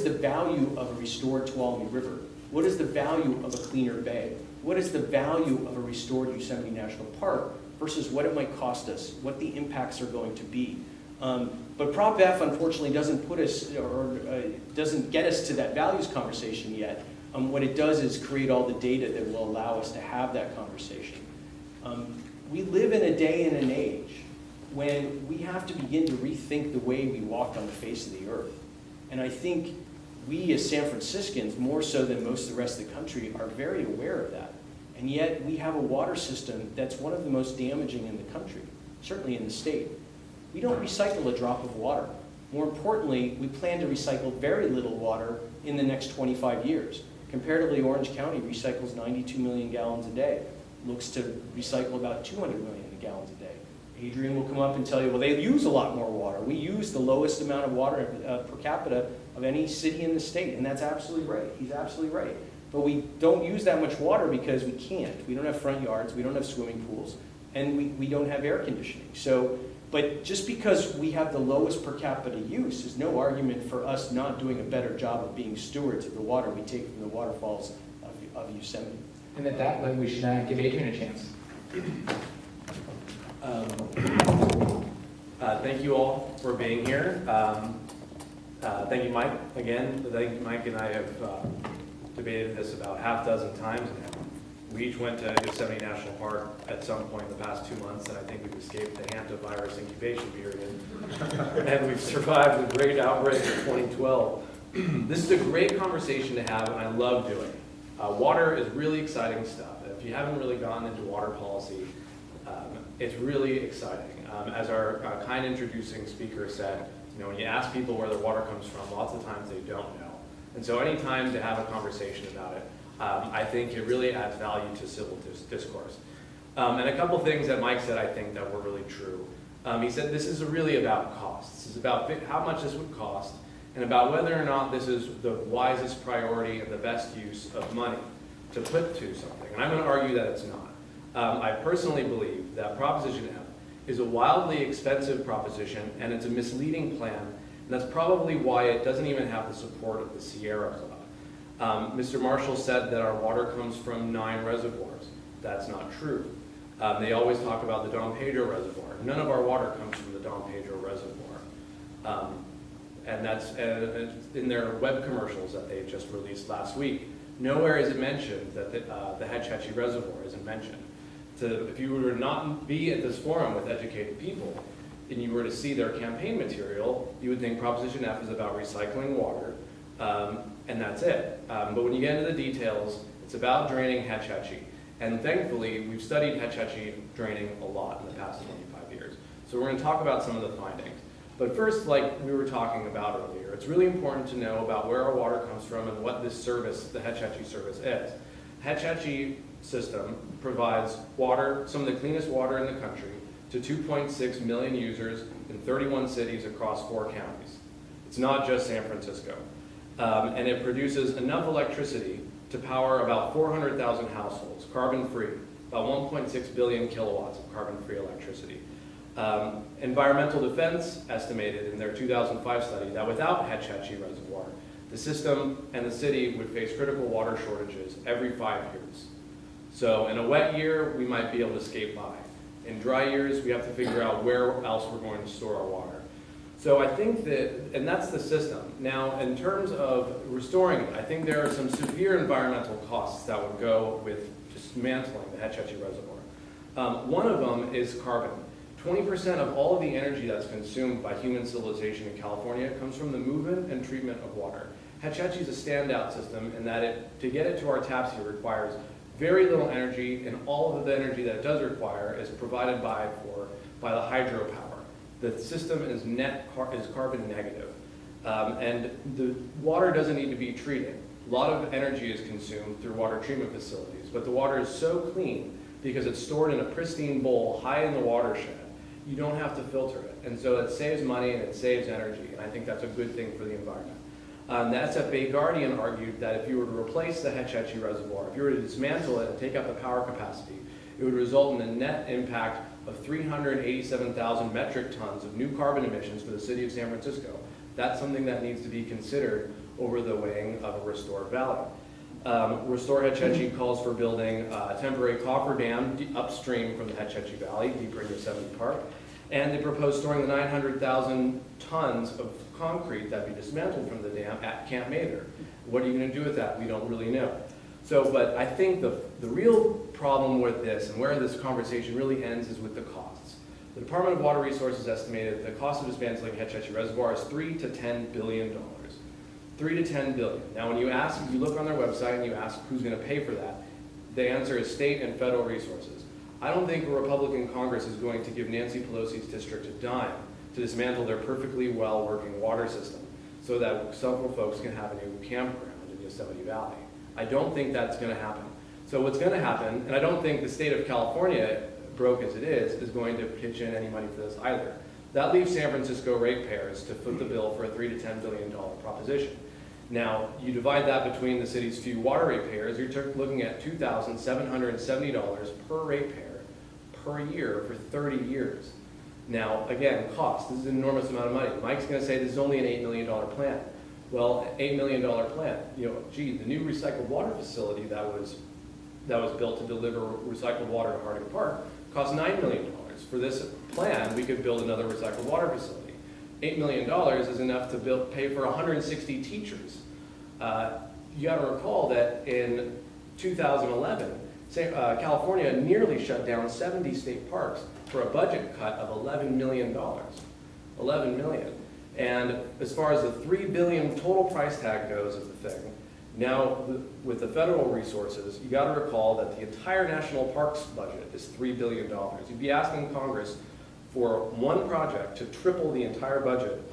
is the value of a restored Tuolumne River? What is the value of a cleaner bay? What is the value of a restored Yosemite National Park versus what it might cost us, what the impacts are going to be? But Prop F, unfortunately, doesn't put us, or doesn't get us to that values conversation yet. What it does is create all the data that will allow us to have that conversation. We live in a day and an age when we have to begin to rethink the way we walk on the face of the earth. And I think we as San Franciscans, more so than most of the rest of the country, are very aware of that. And yet we have a water system that's one of the most damaging in the country, certainly in the state. We don't recycle a drop of water. More importantly, we plan to recycle very little water in the next 25 years. Comparatively, Orange County recycles 92 million gallons a day. Looks to recycle about 200 million gallons a day. Adrian will come up and tell you, well, they use a lot more water. We use the lowest amount of water per capita of any city in the state, and that's absolutely right. He's absolutely right. But we don't use that much water because we can't. We don't have front yards, we don't have swimming pools, and we don't have air conditioning. So, but just because we have the lowest per capita use is no argument for us not doing a better job of being stewards of the water we take from the waterfalls of Yosemite. And at that, we should give Adrian a chance. Thank you all for being here. Thank you, Mike, again. Thank you, Mike and I have debated this about half dozen times now. We each went to Yosemite National Park at some point in the past 2 months, and I think we've escaped the hantavirus incubation period. And we've survived the great outbreak of 2012. This is a great conversation to have, and I love doing it. Water is really exciting stuff. If you haven't really gotten into water policy, it's really exciting. As our kind introducing speaker said, when you ask people where their water comes from, lots of times they don't know. And so any time to have a conversation about it, I think it really adds value to civil discourse. And a couple things that Mike said I think that were really true. He said this is really about costs. This is about how much this would cost and about whether or not this is the wisest priority and the best use of money to put to something. And I'm going to argue that it's not. I personally believe that Proposition F is a wildly expensive proposition and it's a misleading plan, and that's probably why it doesn't even have the support of the Sierra Club. Mr. Marshall said that our water comes from 9 reservoirs. That's not true. They always talk about the Don Pedro Reservoir. None of our water comes from the Don Pedro Reservoir. And that's in their web commercials that they just released last week. Nowhere is it mentioned that the Hetch Hetchy Reservoir isn't mentioned. If you were to not be at this forum with educated people, and you were to see their campaign material, you would think Proposition F is about recycling water, and that's it. But when you get into the details, it's about draining Hetch Hetchy. And thankfully, we've studied Hetch Hetchy draining a lot in the past 25 years. So we're going to talk about some of the findings. But first, like we were talking about earlier, it's really important to know about where our water comes from and what this service, the Hetch Hetchy service, is. Hetch Hetchy system provides water, some of the cleanest water in the country, to 2.6 million users in 31 cities across 4 counties. It's not just San Francisco. And it produces enough electricity to power about 400,000 households, carbon-free, about 1.6 billion kilowatts of carbon-free electricity. Environmental Defense estimated in their 2005 study that without Hetch Hetchy Reservoir, the system and the city would face critical water shortages every 5 years. So in a wet year, we might be able to skate by. In dry years, we have to figure out where else we're going to store our water. So I think that, and that's the system. Now, in terms of restoring it, I think there are some severe environmental costs that would go with dismantling the Hetch Hetchy Reservoir. One of them is carbon. 20% of all of the energy that's consumed by human civilization in California comes from the movement and treatment of water. Hetch Hetchy is a standout system in that to get it to our taps here requires very little energy, and all of the energy that it does require is provided by the hydropower. The system is carbon negative, and the water doesn't need to be treated. A lot of energy is consumed through water treatment facilities, but the water is so clean because it's stored in a pristine bowl high in the watershed. You don't have to filter it, and so it saves money and it saves energy, and I think that's a good thing for the environment. The SF Guardian argued that if you were to replace the Hetch Hetchy Reservoir, if you were to dismantle it and take out the power capacity, it would result in a net impact of 387,000 metric tons of new carbon emissions for the city of San Francisco. That's something that needs to be considered over the weighing of a restored valley. Restore Hetch Hetchy calls for building a temporary coffer dam upstream from the Hetch Hetchy Valley, deeper into Yosemite Park, and they propose storing the 900,000 tons of concrete that be dismantled from the dam at Camp Mather. What are you going to do with that? We don't really know. So, but I think the real problem with this and where this conversation really ends is with the costs. The Department of Water Resources estimated the cost of dismantling Hetch Hetchy Reservoir is $3 to $10 billion. $3 to $10 billion. Now, when you look on their website and you ask who's going to pay for that, the answer is state and federal resources. I don't think a Republican Congress is going to give Nancy Pelosi's district a dime to dismantle their perfectly well-working water system so that several folks can have a new campground in Yosemite Valley. I don't think that's going to happen. So what's going to happen, and I don't think the state of California, broke as it is going to pitch in any money for this either. That leaves San Francisco ratepayers to foot the bill for a $3 to $10 billion proposition. Now, you divide that between the city's few water ratepayers, you're looking at $2,770 per ratepayer per year for 30 years. Now, again, cost. This is an enormous amount of money. Mike's going to say this is only an $8 million plan. Well, $8 million plan. Gee, the new recycled water facility that was built to deliver recycled water to Harding Park cost $9 million. For this plan, we could build another recycled water facility. $8 million is enough to pay for 160 teachers. You got to recall that in 2011, California nearly shut down 70 state parks for a budget cut of $11 million. $11 million. And as far as the $3 billion total price tag goes of the thing, now with the federal resources, you got to recall that the entire national parks budget is $3 billion. You'd be asking Congress for one project to triple the entire budget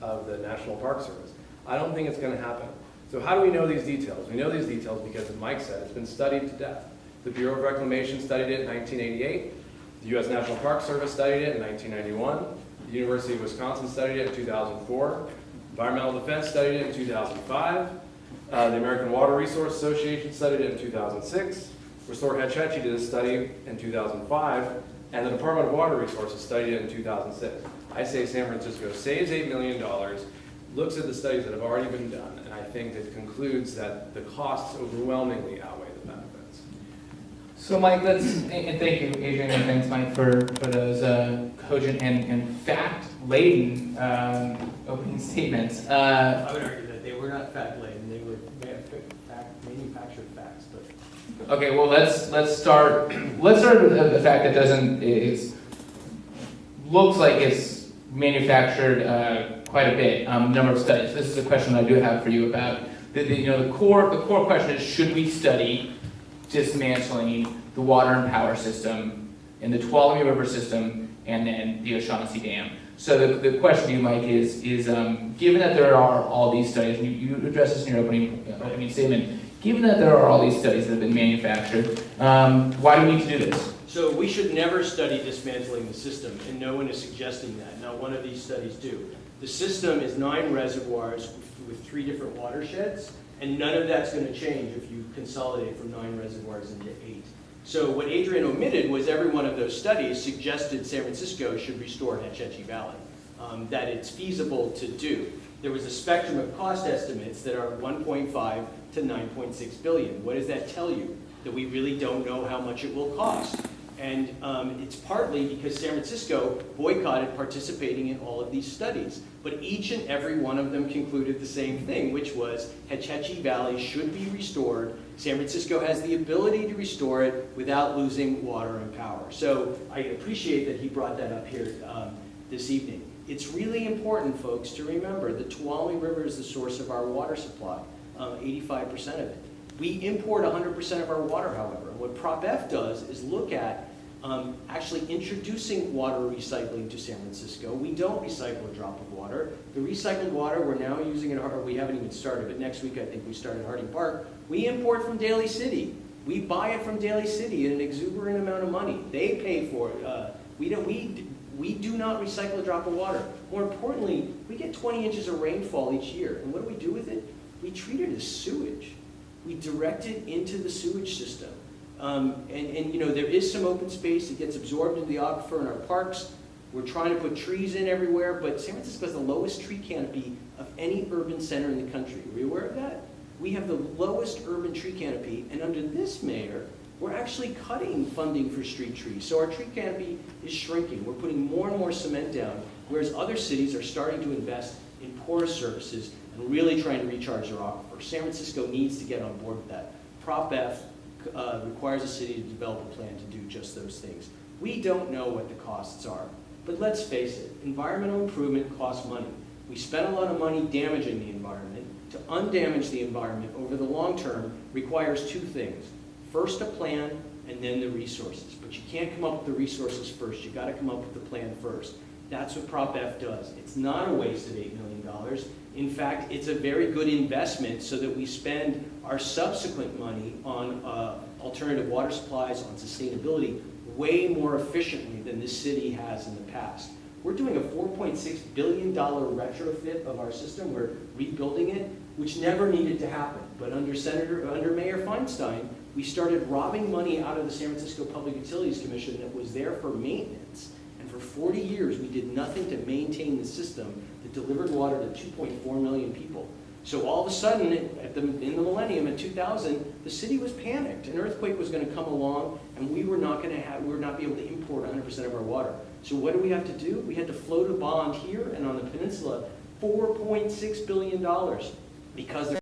of the National Park Service. I don't think it's going to happen. So how do we know these details? We know these details because, as Mike said, it's been studied to death. The Bureau of Reclamation studied it in 1988. The U.S. National Park Service studied it in 1991. The University of Wisconsin studied it in 2004. Environmental Defense studied it in 2005. The American Water Resource Association studied it in 2006. Restore Hetch Hetchy did a study in 2005. And the Department of Water Resources studied it in 2006. I say San Francisco saves $8 million, looks at the studies that have already been done, and I think it concludes that the costs overwhelmingly outweigh the benefits. So Mike, and thank you, Adrian, and thanks, Mike, for those cogent and fact-laden opening statements. I would argue that they were not fact-laden, they were manufactured facts. But okay, well let's start with the fact that looks like it's manufactured quite a bit, number of studies. This is a question that I do have for you about the core question is, should we study dismantling the water and power system in the Tuolumne River system and then the O'Shaughnessy Dam? So the question to you, Mike, is given that there are all these studies, and you addressed this in your opening statement, given that there are all these studies that have been manufactured, why do we need to do this? So we should never study dismantling the system, and no one is suggesting that. Not one of these studies do. The system is 9 reservoirs with 3 different watersheds, and none of that's going to change if you consolidate from 9 reservoirs into 8. So what Adrian omitted was every one of those studies suggested San Francisco should restore Hetch Hetchy Valley, that it's feasible to do. There was a spectrum of cost estimates that are 1.5 to 9.6 billion. What does that tell you? That we really don't know how much it will cost. And it's partly because San Francisco boycotted participating in all of these studies. But each and every one of them concluded the same thing, which was Hetch Hetchy Valley should be restored. San Francisco has the ability to restore it without losing water and power. So I appreciate that he brought that up here this evening. It's really important, folks, to remember the Tuolumne River is the source of our water supply, 85% of it. We import 100% of our water, however. And what Prop F does is look at actually introducing water recycling to San Francisco. We don't recycle a drop of water. The recycled water we're now using in we haven't even started, but next week I think we start at Harding Park. We import from Daly City. We buy it from Daly City at an exuberant amount of money. They pay for it. We do not recycle a drop of water. More importantly, we get 20 inches of rainfall each year. And what do we do with it? We treat it as sewage. We direct it into the sewage system. And there is some open space that gets absorbed into the aquifer in our parks. We're trying to put trees in everywhere, but San Francisco has the lowest tree canopy of any urban center in the country. Are you aware of that? We have the lowest urban tree canopy, and under this mayor, we're actually cutting funding for street trees. So our tree canopy is shrinking. We're putting more and more cement down, whereas other cities are starting to invest in porous surfaces and really trying to recharge their aquifer. San Francisco needs to get on board with that. Prop F requires a city to develop a plan to do just those things. We don't know what the costs are, but let's face it, environmental improvement costs money. We spend a lot of money damaging the environment. To undamage the environment over the long term requires two things. First a plan, and then the resources. But you can't come up with the resources first. You've got to come up with the plan first. That's what Prop F does. It's not a waste of $8 million. In fact, it's a very good investment so that we spend our subsequent money on alternative water supplies, on sustainability, way more efficiently than this city has in the past. We're doing a $4.6 billion retrofit of our system. We're rebuilding it, which never needed to happen. But under Mayor Feinstein, we started robbing money out of the San Francisco Public Utilities Commission that was there for maintenance. And for 40 years, we did nothing to maintain the system that delivered water to 2.4 million people. So all of a sudden, in the millennium, in 2000, the city was panicked. An earthquake was going to come along, and we were not be able to import 100% of our water. So what do we have to do? We had to float a bond here and on the peninsula, $4.6 billion, because